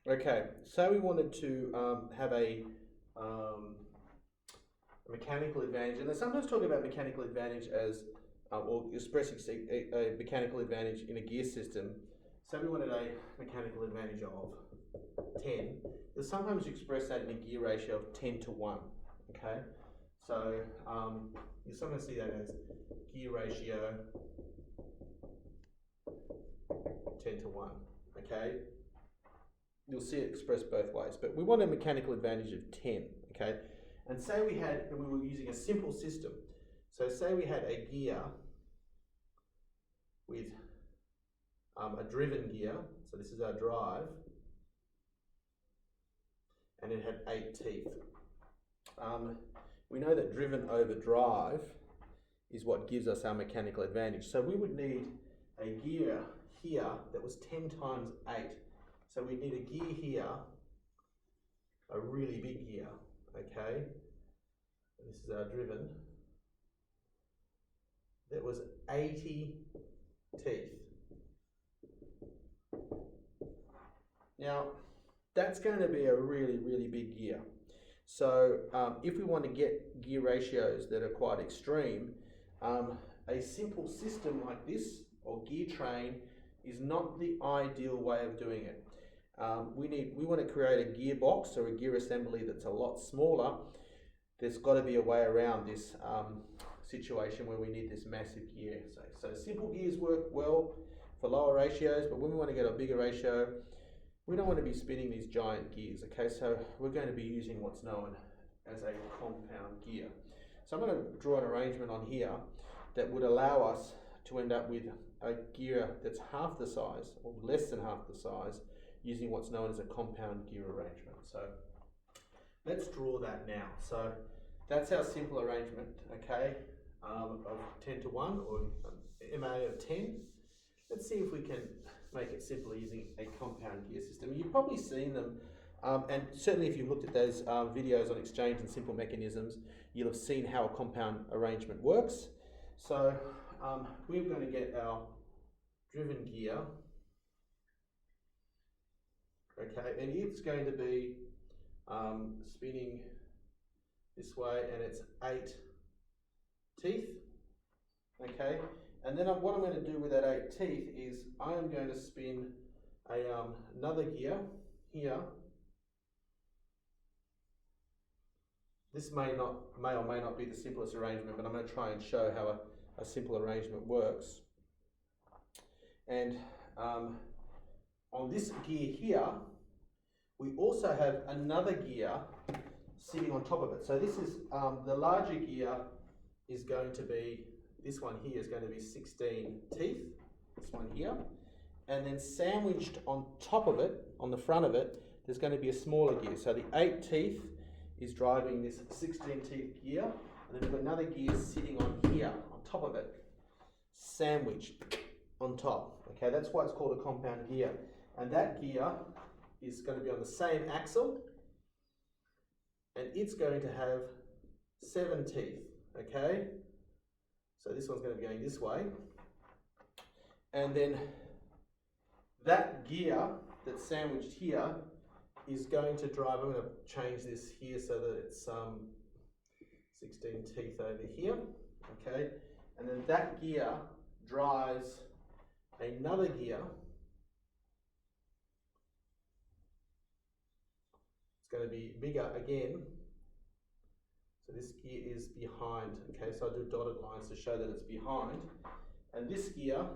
Okay, so we wanted to have a mechanical advantage, and they sometimes talk about mechanical advantage as, or expressing a mechanical advantage in a gear system. So we wanted a mechanical advantage of 10. You'll sometimes express that in a gear ratio of 10 to 1. Okay, so you sometimes see that as gear ratio 10 to 1. Okay, you'll see it expressed both ways, but we want a mechanical advantage of 10. Okay, and say we had, and we were using a simple system. So say we had a gear with a driven gear, so this is our drive, and it had 8 teeth. We know that driven over drive is what gives us our mechanical advantage. So we would need a gear here that was 10 times 8. So we need a gear here, a really big gear, okay? And this is our driven. That was 80 teeth. Now, that's going to be a really, really big gear. So if we want to get gear ratios that are quite extreme, a simple system like this, or gear train, is not the ideal way of doing it. We want to create a gearbox or a gear assembly that's a lot smaller. There's got to be a way around this situation where we need this massive gear. So simple gears work well for lower ratios, but when we want to get a bigger ratio, we don't want to be spinning these giant gears. Okay, so we're going to be using what's known as a compound gear. So I'm going to draw an arrangement on here that would allow us to end up with a gear that's half the size, or less than half the size, using what's known as a compound gear arrangement. So let's draw that now. So that's our simple arrangement, okay, of 10 to 1, or MA of 10. Let's see if we can make it simple using a compound gear system. You've probably seen them, and certainly if you've looked at those videos on exchange and simple mechanisms, you'll have seen how a compound arrangement works. So we're going to get our driven gear, okay, and it's going to be spinning this way, and it's 8 teeth, okay. And then what I'm going to do with that 8 teeth is I am going to spin another gear here. This may or may not be the simplest arrangement, but I'm going to try and show how a simple arrangement works. And on this gear here, we also have another gear sitting on top of it. So this is the larger gear is going to be, this one here is going to be 16 teeth, this one here. And then sandwiched on top of it, on the front of it, there's going to be a smaller gear. So the 8 teeth is driving this 16 teeth gear, and then we've got another gear sitting on here, on top of it, sandwiched on top. Okay, that's why it's called a compound gear. And that gear is going to be on the same axle, and it's going to have 7 teeth, okay? So this one's going to be going this way. And then that gear that's sandwiched here is going to drive, I'm going to change this here so that it's 16 teeth over here, okay? And then that gear drives another gear. It's going to be bigger again. So this gear is behind, okay? So I'll do dotted lines to show that it's behind. And this gear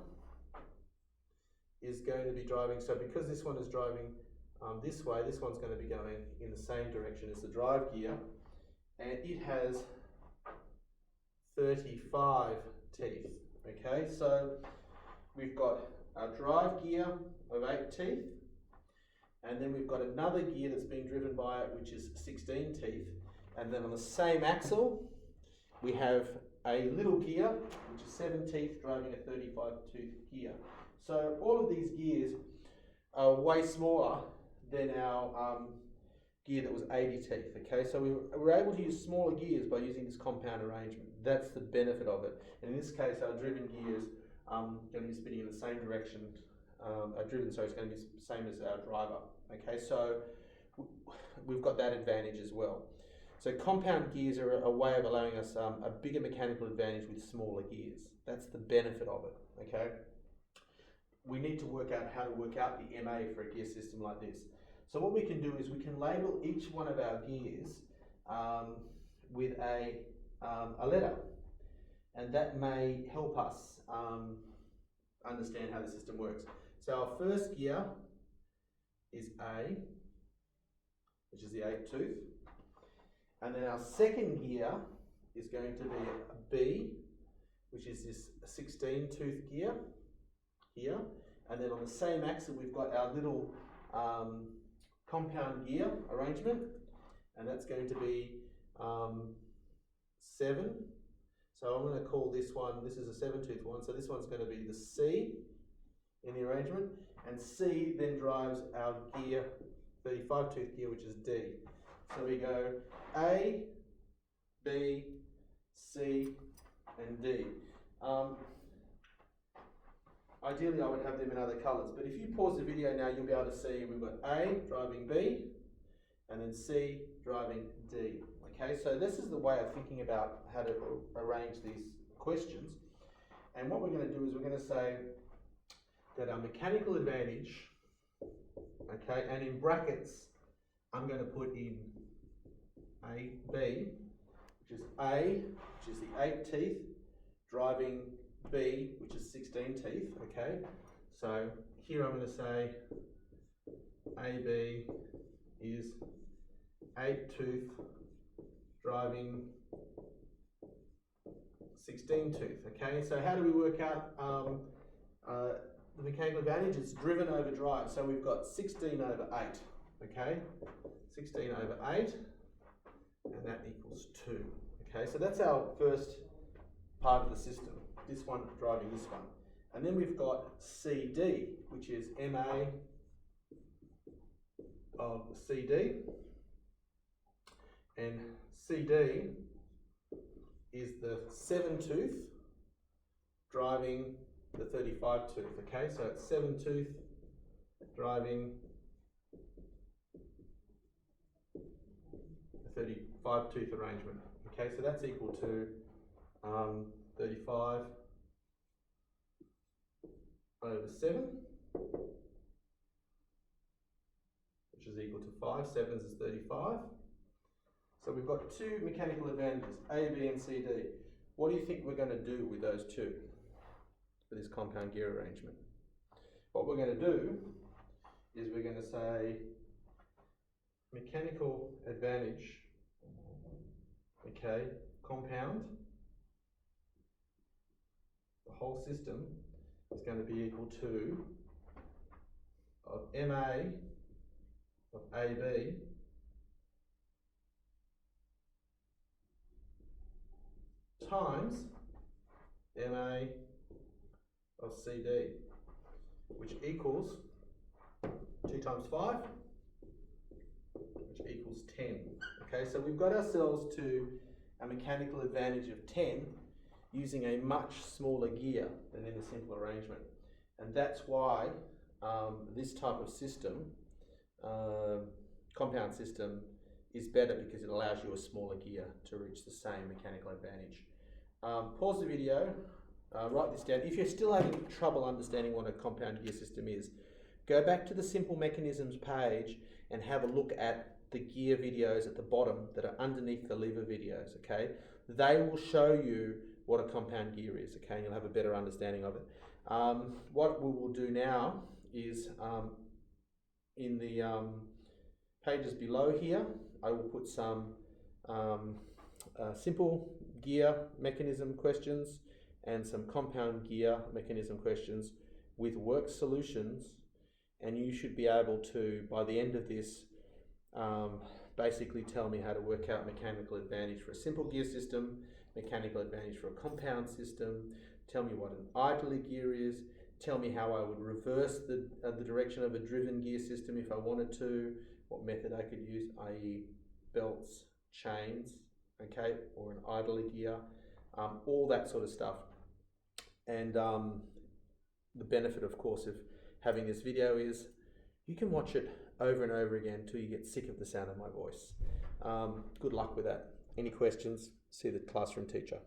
is going to be driving, so because this one is driving this way, this one's going to be going in the same direction as the drive gear, and it has 35 teeth, okay? So we've got our drive gear of 8 teeth, and then we've got another gear that's being driven by it, which is 16 teeth, and then on the same axle, we have a little gear, which is 7 teeth, driving a 35 tooth gear. So all of these gears are way smaller than our gear that was 80 teeth, okay? So we were able to use smaller gears by using this compound arrangement. That's the benefit of it. And in this case, our driven gears going to be spinning in the same direction it's going to be the same as our driver. Okay, so we've got that advantage as well. So compound gears are a way of allowing us a bigger mechanical advantage with smaller gears. That's the benefit of it, okay? We need to work out how to work out the MA for a gear system like this. So what we can do is we can label each one of our gears with a letter, and that may help us understand how the system works. So our first gear is A, which is the 8th tooth. And then our second gear is going to be a B, which is this 16-tooth gear here. And then on the same axle, we've got our little compound gear arrangement, and that's going to be 7. So I'm going to call this one, this is a 7-tooth one, so this one's going to be the C in the arrangement, and C then drives our gear, 35-tooth gear, which is D. So we go A, B, C, and D. Ideally I would have them in other colours, but if you pause the video now, you'll be able to see we've got A driving B, and then C driving D. Okay, so this is the way of thinking about how to arrange these questions. And what we're going to do is we're going to say that our mechanical advantage, okay, and in brackets, I'm going to put in AB, which is A, which is the 8 teeth, driving B, which is 16 teeth, okay? So here I'm going to say AB is 8 tooth driving 16 tooth, okay? So how do we work out the mechanical advantage? It's driven over drive, so we've got 16 over 8, okay? 16 over 8, and that equals 2, okay? So that's our first part of the system, this one driving this one. And then we've got CD, which is MA of CD, and CD is the 7-tooth driving the 35-tooth, okay? So it's 7-tooth driving the 35-tooth arrangement, okay? So that's equal to 35 over 7, which is equal to 5. 7s is 35. So we've got two mechanical advantages, A, B, and C, D. What do you think we're going to do with those two for this compound gear arrangement? What we're going to do is we're going to say mechanical advantage, okay, compound, the whole system is going to be equal to of MA of AB times MA of CD, which equals 2 times 5, which equals 10. Okay, so we've got ourselves to a mechanical advantage of 10 using a much smaller gear than in a simple arrangement. And that's why this type of system, compound system, is better, because it allows you a smaller gear to reach the same mechanical advantage. Pause the video, write this down. If you're still having trouble understanding what a compound gear system is, go back to the Simple Mechanisms page and have a look at the gear videos at the bottom that are underneath the lever videos, okay? They will show you what a compound gear is, okay? And you'll have a better understanding of it. What we will do now is in the pages below here, I will put some simple gear mechanism questions and some compound gear mechanism questions with work solutions, and you should be able to, by the end of this, basically tell me how to work out mechanical advantage for a simple gear system, mechanical advantage for a compound system, tell me what an idler gear is, tell me how I would reverse the direction of a driven gear system if I wanted to, what method I could use, i.e. belts, chains, okay, or an idler gear, all that sort of stuff. And the benefit, of course, of having this video is you can watch it over and over again until you get sick of the sound of my voice. Good luck with that. Any questions? See the classroom teacher.